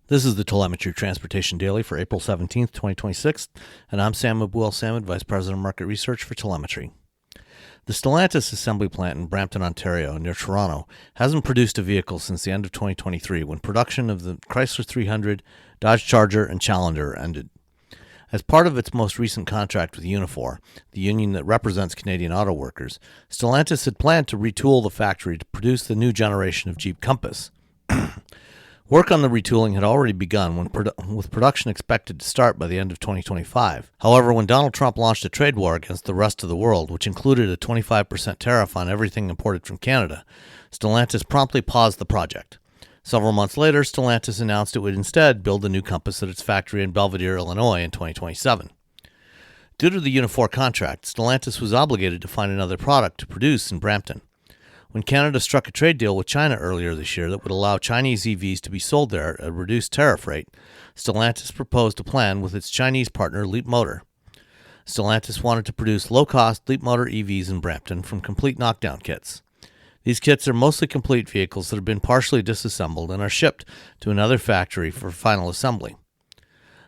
This is the Telemetry Transportation Daily for April 17th, 2026, and I'm Sam Abuel-Samad, Vice President of Market Research for Telemetry. The Stellantis assembly plant in Brampton, Ontario, near Toronto, hasn't produced a vehicle since the end of 2023, when production of the Chrysler 300, Dodge Charger, and Challenger ended. As part of its most recent contract with Unifor, the union that represents Canadian auto workers, Stellantis had planned to retool the factory to produce the new generation of Jeep Compass. Work on the retooling had already begun with production expected to start by the end of 2025. However, when Donald Trump launched a trade war against the rest of the world, which included a 25% tariff on everything imported from Canada, Stellantis promptly paused the project. Several months later, Stellantis announced it would instead build a new Compass at its factory in Belvidere, Illinois in 2027. Due to the Unifor contract, Stellantis was obligated to find another product to produce in Brampton. When Canada struck a trade deal with China earlier this year that would allow Chinese EVs to be sold there at a reduced tariff rate, Stellantis proposed a plan with its Chinese partner Leap Motor. Stellantis wanted to produce low-cost Leap Motor EVs in Brampton from complete knockdown kits. These kits are mostly complete vehicles that have been partially disassembled and are shipped to another factory for final assembly.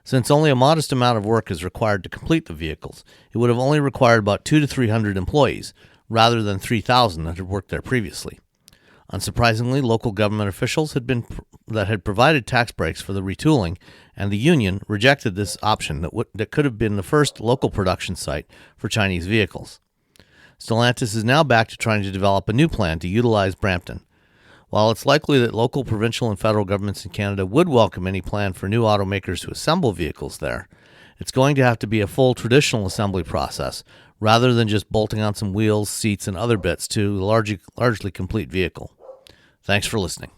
Since only a modest amount of work is required to complete the vehicles, it would have only required about 200 to 300 employees, rather than 3,000 that had worked there previously. Unsurprisingly, local government officials had provided tax breaks for the retooling, and the union rejected this option that could have been the first local production site for Chinese vehicles. Stellantis is now back to trying to develop a new plan to utilize Brampton. While it's likely that local, provincial, and federal governments in Canada would welcome any plan for new automakers to assemble vehicles there, it's going to have to be a full traditional assembly process, rather than just bolting on some wheels, seats, and other bits to a largely complete vehicle. Thanks for listening.